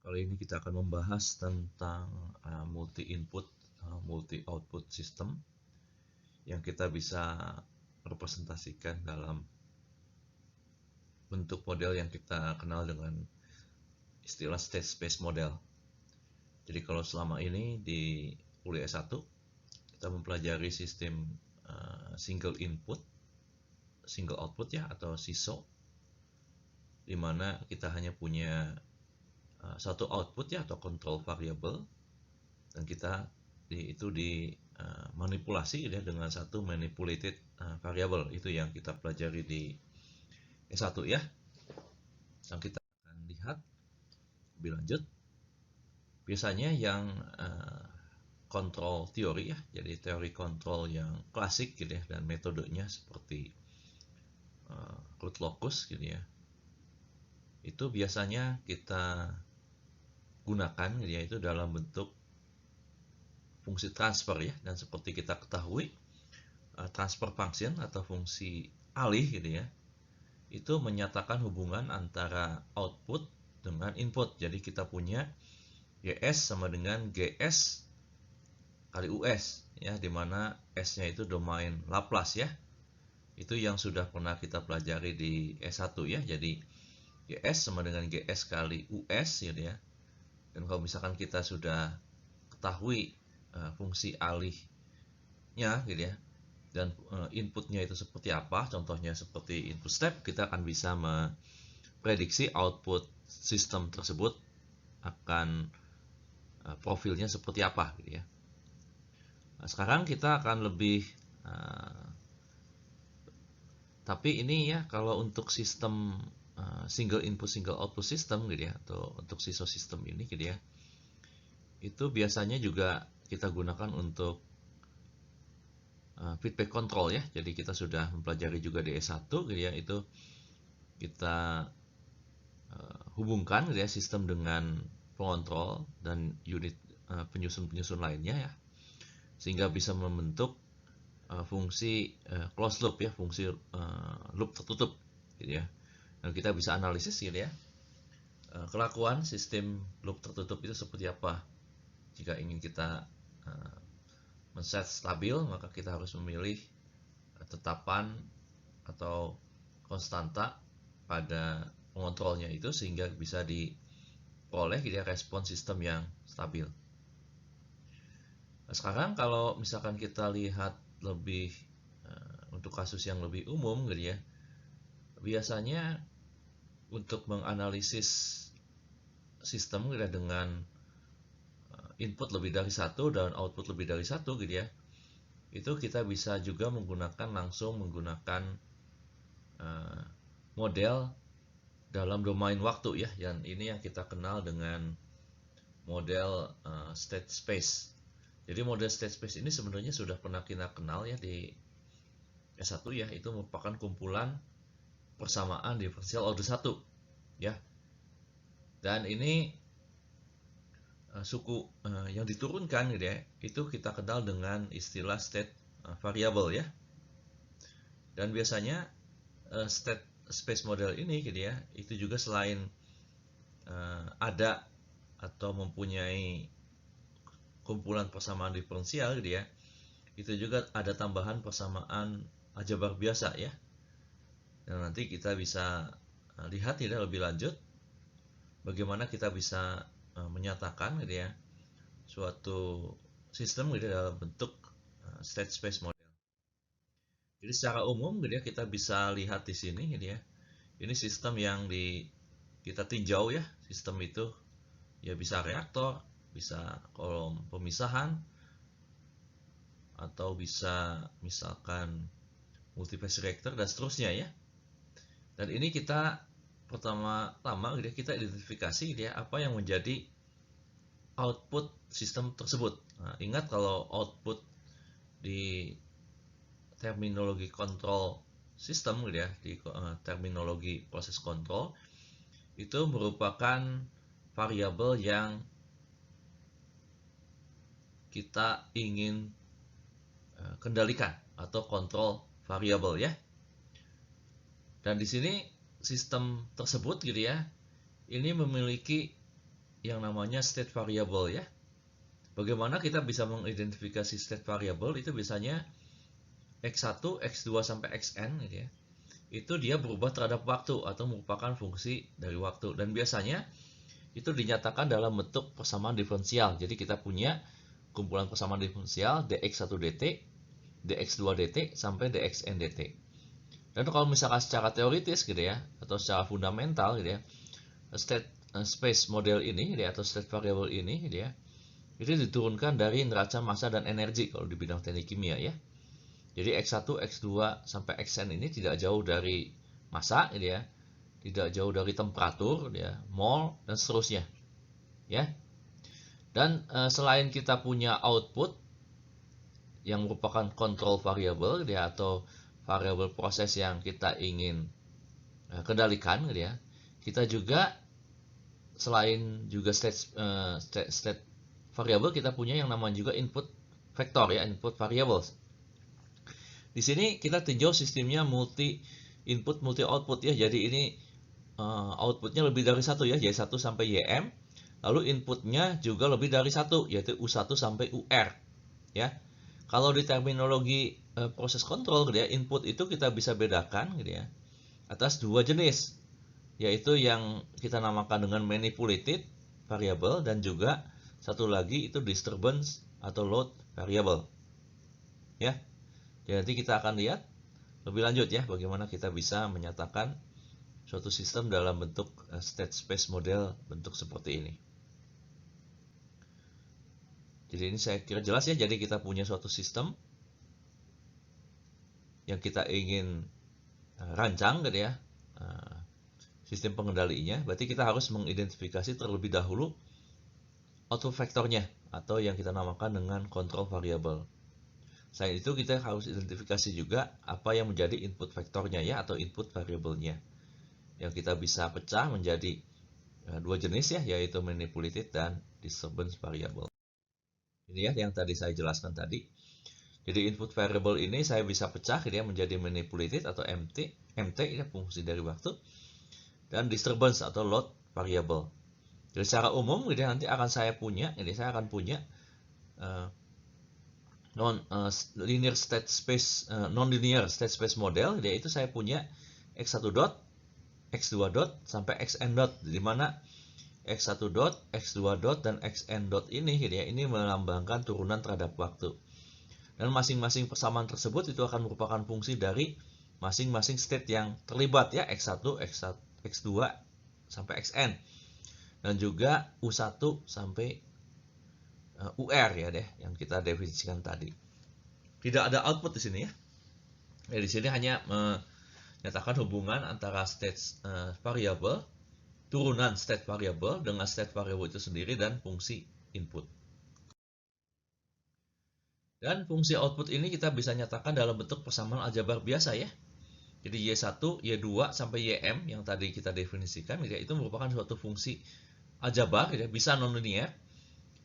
Kali ini kita akan membahas tentang multi input, multi output system yang kita bisa representasikan dalam bentuk model yang kita kenal dengan istilah state space model. Jadi kalau selama ini di kuliah S1 kita mempelajari sistem single input, single output ya, atau SISO, di mana kita hanya punya satu output ya, atau control variable, dan kita itu dimanipulasi ya dengan satu manipulated variable. Itu yang kita pelajari di S1 ya. Yang kita akan lihat lebih lanjut. Biasanya yang kontrol teori ya, jadi teori kontrol yang klasik gitu ya, dan metodenya seperti Cloud-Locus gitu ya, itu biasanya kita gunakan gitu ya, itu dalam bentuk fungsi transfer ya. Dan seperti kita ketahui, transfer function atau fungsi alih gitu ya, itu menyatakan hubungan antara output dengan input. Jadi kita punya GS sama dengan GS kali US ya, dimana S-nya itu domain Laplace ya. Itu yang sudah pernah kita pelajari di S1 ya. Jadi GS sama dengan GS kali US gitu ya. Dan kalau misalkan kita sudah ketahui fungsi alihnya gitu ya, dan inputnya itu seperti apa, contohnya seperti input step, kita akan bisa memprediksi output sistem tersebut akan profilnya seperti apa gitu ya. Nah, sekarang kita akan lebih tapi ini ya, kalau untuk sistem single input single output system gitu ya, atau untuk SISO sistem ini gitu ya, itu biasanya juga kita gunakan untuk feedback control ya. Jadi kita sudah mempelajari juga di S1 gitu ya, itu kita hubungkan gitu ya, sistem dengan pengontrol dan unit penyusun-penyusun lainnya ya, sehingga bisa membentuk fungsi closed loop ya, fungsi loop tertutup gitu ya. Dan kita bisa analisis gitu ya, kelakuan sistem loop tertutup itu seperti apa. Jika ingin kita men-set stabil, maka kita harus memilih tetapan atau konstanta pada pengontrolnya itu, sehingga bisa diperoleh gitu ya, respon sistem yang stabil. Nah, sekarang kalau misalkan kita lihat lebih untuk kasus yang lebih umum gitu ya, biasanya untuk menganalisis sistem gitu ya, dengan input lebih dari satu dan output lebih dari satu gitu ya, itu kita bisa juga langsung menggunakan model dalam domain waktu ya, yang ini yang kita kenal dengan model state space. Jadi model state space ini sebenarnya sudah pernah kita kenal ya di S1 ya, itu merupakan kumpulan persamaan diferensial order 1 ya. Dan ini suku yang diturunkan gitu ya, itu kita kenal dengan istilah state variable ya. Dan biasanya state space model ini gitu ya, itu juga selain ada atau mempunyai kumpulan persamaan diferensial gitu ya, itu juga ada tambahan persamaan aljabar biasa ya. Dan nanti kita bisa lihat tidak lebih lanjut bagaimana kita bisa menyatakan gitu ya suatu sistem gitu dalam bentuk state space model. Jadi secara umum gitu ya, kita bisa lihat di sini gitu ya. Ini sistem yang kita tinjau ya. Sistem itu ya bisa reaktor, bisa kolom pemisahan, atau bisa misalkan multiphase reactor dan seterusnya ya. Dan ini kita pertama-tama gitu ya, kita identifikasi gitu ya, apa yang menjadi output sistem tersebut. Nah, ingat kalau output di terminologi kontrol sistem gitu ya, di terminologi proses kontrol, itu merupakan variabel yang kita ingin kendalikan atau kontrol variabel ya. Dan di sini sistem tersebut gitu ya, ini memiliki yang namanya state variable ya. Bagaimana kita bisa mengidentifikasi state variable? Itu biasanya X1, X2 sampai Xn gitu ya. Itu dia berubah terhadap waktu atau merupakan fungsi dari waktu, dan biasanya itu dinyatakan dalam bentuk persamaan diferensial. Jadi kita punya kumpulan persamaan diferensial dx1 dt, dx2 dt sampai dxn dt. Dan kalau misalkan secara teoritis gitu ya, atau secara fundamental gitu ya, state space model ini gitu ya, atau state variable ini gitu ya, itu diturunkan dari neraca massa dan energi kalau di bidang teknik kimia ya. Jadi X1, X2 sampai Xn ini tidak jauh dari massa gitu ya, tidak jauh dari temperatur gitu ya, mol dan seterusnya ya. Dan selain kita punya output yang merupakan control variable gitu ya, atau variable proses yang kita ingin kendalikan gitu ya, kita juga selain juga state variable, kita punya yang namanya juga input vector ya, input variables. Di sini kita tinjau sistemnya multi input multi output ya. Jadi ini outputnya lebih dari satu ya, Y1 sampai YM. Lalu inputnya juga lebih dari satu, yaitu U1 sampai UR ya. Kalau di terminologi proses kontrol gitu ya, input itu kita bisa bedakan gitu ya atas dua jenis, yaitu yang kita namakan dengan manipulated variable dan juga satu lagi itu disturbance atau load variable ya. Jadi nanti kita akan lihat lebih lanjut ya bagaimana kita bisa menyatakan suatu sistem dalam bentuk state space model bentuk seperti ini. Jadi ini saya kira jelas ya. Jadi kita punya suatu sistem yang kita ingin rancang gitu ya, sistem pengendalinya. Berarti kita harus mengidentifikasi terlebih dahulu output vektornya atau yang kita namakan dengan control variable. Selain itu kita harus identifikasi juga apa yang menjadi input vektornya ya, atau input variabelnya, yang kita bisa pecah menjadi dua jenis ya, yaitu manipulated dan disturbance variable. Ini ya yang tadi saya jelaskan tadi. Jadi input variable ini saya bisa pecah gitu ya menjadi manipulated atau MT ya, fungsi dari waktu, dan disturbance atau load variable. Jadi secara umum gitu ya, nanti akan saya punya, jadi saya akan punya non-linear state space model, yaitu saya punya x1 dot, x2 dot sampai xn dot, di mana x1 dot, x2 dot dan xn dot ini gitu ya, ini melambangkan turunan terhadap waktu. Dan masing-masing persamaan tersebut itu akan merupakan fungsi dari masing-masing state yang terlibat ya, x1, x2 sampai xn, dan juga u1 sampai UR ya deh yang kita definisikan tadi. Tidak ada output di sini ya. Di sini hanya menyatakan hubungan antara state variable, turunan state variable dengan state variable itu sendiri dan fungsi input. Dan fungsi output ini kita bisa nyatakan dalam bentuk persamaan aljabar biasa ya. Jadi Y1, Y2 sampai YM yang tadi kita definisikan itu merupakan suatu fungsi aljabar ya, bisa nonlinear.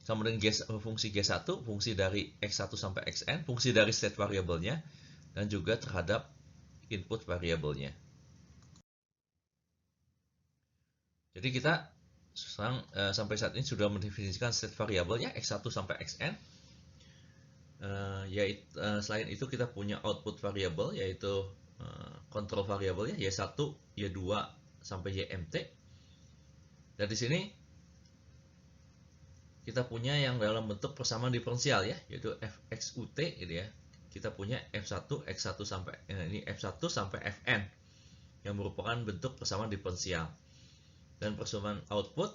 Kemudian fungsi G1, fungsi dari X1 sampai Xn, fungsi dari state variabelnya, dan juga terhadap input variabelnya. Jadi kita sampai saat ini sudah mendefinisikan state variable ya, X1 sampai Xn. Selain itu kita punya output variable, yaitu control variable ya, Y1, Y2 sampai YMT. Dan di sini kita punya yang dalam bentuk persamaan diferensial ya, yaitu fxut gitu ya. Kita punya f1 x1 sampai ini f1 sampai fn yang merupakan bentuk persamaan diferensial. Dan persamaan output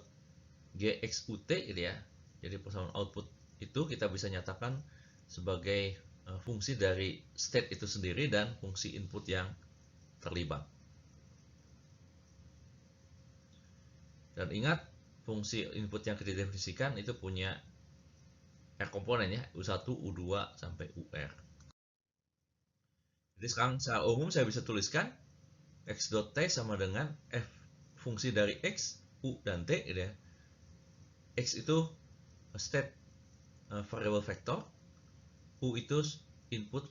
gxut gitu ya. Jadi persamaan output itu kita bisa nyatakan sebagai fungsi dari state itu sendiri dan fungsi input yang terlibat. Dan ingat, fungsi input yang kita definisikan itu punya R komponen ya, U1, U2 sampai UR. Jadi sekarang secara umum saya bisa tuliskan x.t sama dengan f fungsi dari x, u dan t gitu ya. X itu state variable vector, u itu input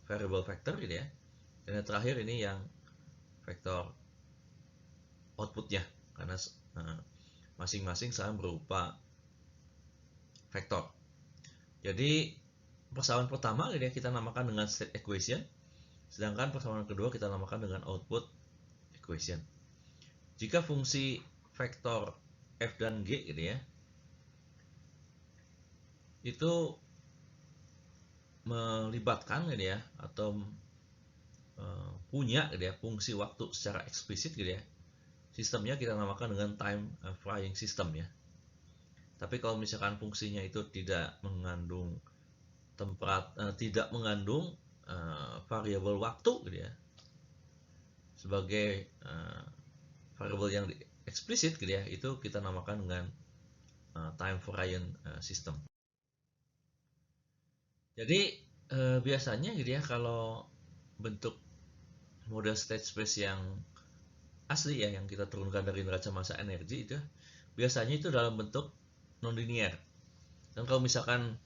variable vector gitu ya. Dan yang terakhir ini yang vektor outputnya, karena masing-masing sama berupa vektor. Jadi persamaan pertama kita namakan dengan state equation, sedangkan persamaan kedua kita namakan dengan output equation. Jika fungsi vektor f dan g itu melibatkan atau punya fungsi waktu secara eksplisit sistemnya kita namakan dengan time varying system ya. Tapi kalau misalkan fungsinya itu tidak mengandung tidak mengandung variabel waktu sebagai variabel yang eksplisit itu kita namakan dengan time varying system. Jadi biasanya kalau bentuk model state space yang asli yang kita turunkan dari neraca massa energi itu biasanya itu dalam bentuk non-linear. Dan kalau misalkan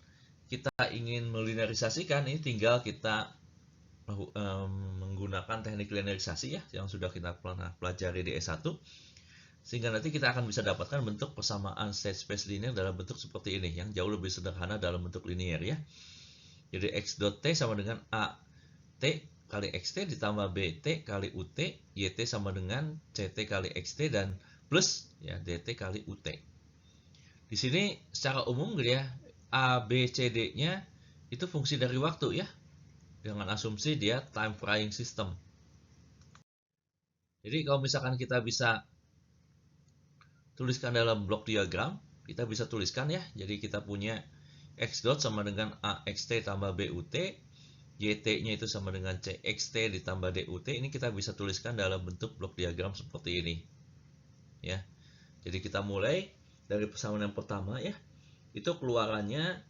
kita ingin melinearisasikan, ini tinggal kita menggunakan teknik linearisasi yang sudah kita pernah pelajari di S1, sehingga nanti kita akan bisa dapatkan bentuk persamaan state space linear dalam bentuk seperti ini, yang jauh lebih sederhana dalam bentuk linear ya. Jadi x dot t sama dengan a t kali xt ditambah bt kali ut, yt sama dengan ct kali xt dan plus dt kali ut. Di sini secara umum a, b, c, d-nya itu fungsi dari waktu ya, dengan asumsi dia time varying system. Jadi kalau misalkan kita bisa tuliskan dalam blok diagram, kita bisa tuliskan ya. Jadi kita punya x dot sama dengan axt tambah but, yt-nya itu sama dengan cxt ditambah dut. Ini kita bisa tuliskan dalam bentuk blok diagram seperti ini ya. Jadi kita mulai dari persamaan yang pertama ya, itu keluarannya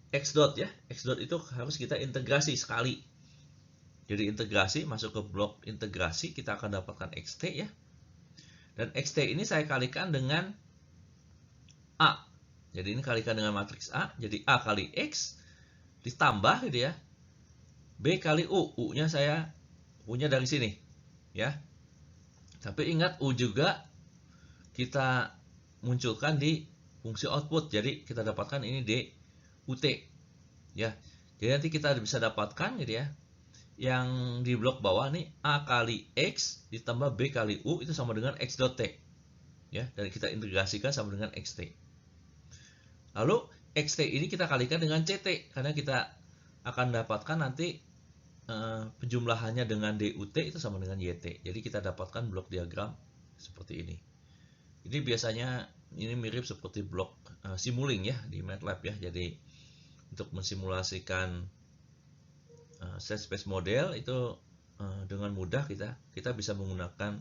x dot ya. X dot itu harus kita integrasi sekali. Jadi integrasi, masuk ke blok integrasi, kita akan dapatkan xt ya. Dan xt ini saya kalikan dengan a. Jadi ini kalikan dengan matriks A, jadi A kali X ditambah B kali U. U-nya saya punya dari sini ya. Tapi ingat U juga kita munculkan di fungsi output. Jadi kita dapatkan ini DUT ya. Jadi nanti kita bisa dapatkan yang di blok bawah nih A kali X ditambah B kali U itu sama dengan X dot T ya. Dan kita integrasikan sama dengan XT. Lalu xt ini kita kalikan dengan ct, karena kita akan dapatkan nanti penjumlahannya dengan dut itu sama dengan yt. Jadi kita dapatkan blok diagram seperti ini. Ini biasanya ini mirip seperti blok Simulink ya di MATLAB ya. Jadi untuk mensimulasikan state space model itu dengan mudah kita bisa menggunakan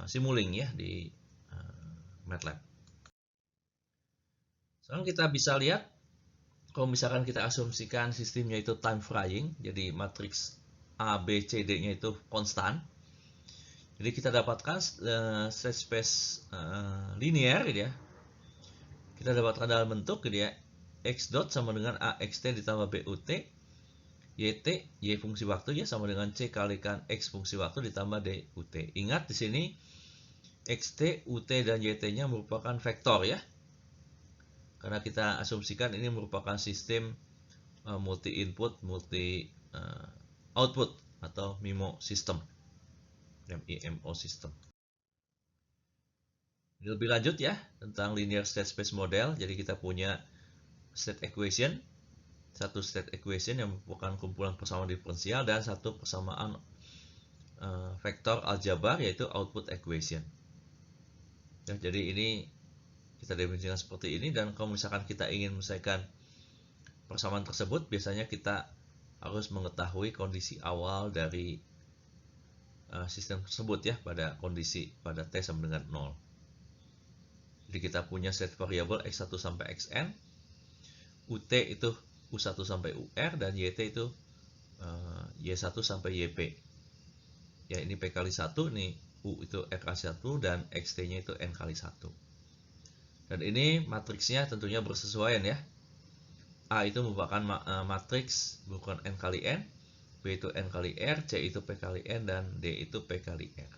Simulink ya di MATLAB. Sekarang kita bisa lihat kalau misalkan kita asumsikan sistemnya itu time varying, jadi matriks A, B, C, D-nya itu konstan. Jadi kita dapatkan state space linear Kita dapatkan dalam bentuk x dot sama dengan axt ditambah but, yt, y fungsi waktu ya sama dengan c kalikan x fungsi waktu ditambah dut. Ingat di sini xt, ut dan yt-nya merupakan vektor ya. Karena kita asumsikan ini merupakan sistem multi input, multi output atau MIMO system. MIMO system. Lebih lanjut ya tentang linear state space model. Jadi kita punya state equation, satu state equation yang merupakan kumpulan persamaan diferensial dan satu persamaan vektor aljabar yaitu output equation. Ya, jadi ini kita definisikan seperti ini, dan kalau misalkan kita ingin menyelesaikan persamaan tersebut, biasanya kita harus mengetahui kondisi awal dari sistem tersebut ya pada t sama dengan 0. Jadi kita punya set variabel x1 sampai xn, ut itu u1 sampai ur, dan yt itu y1 sampai yp. Ya ini p kali 1, nih u itu r kali 1 dan xt-nya itu n kali 1. Dan ini matriksnya tentunya bersesuaian ya. A itu merupakan matriks bukan n kali n, B itu n kali r, C itu p kali n, dan D itu p kali r.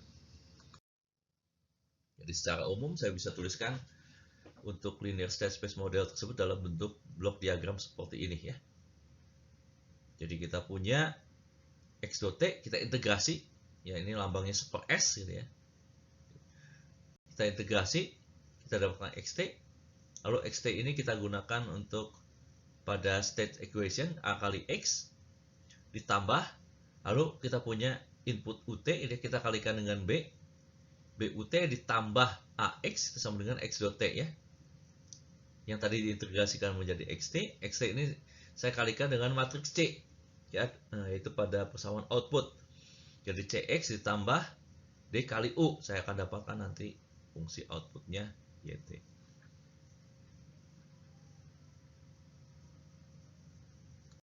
Jadi secara umum saya bisa tuliskan untuk linear state space model tersebut dalam bentuk blok diagram seperti ini ya. Jadi kita punya x dot t, kita integrasi, ya ini lambangnya super S gitu ya. Kita integrasi, kita dapatkan xt, lalu xt ini kita gunakan untuk pada state equation a kali x ditambah, lalu kita punya input ut, ini kita kalikan dengan b, but ditambah ax sama dengan x dot t ya. Yang tadi diintegrasikan menjadi xt ini saya kalikan dengan matriks C ya, yaitu pada persamaan output. Jadi cx ditambah d kali u, saya akan dapatkan nanti fungsi outputnya yt.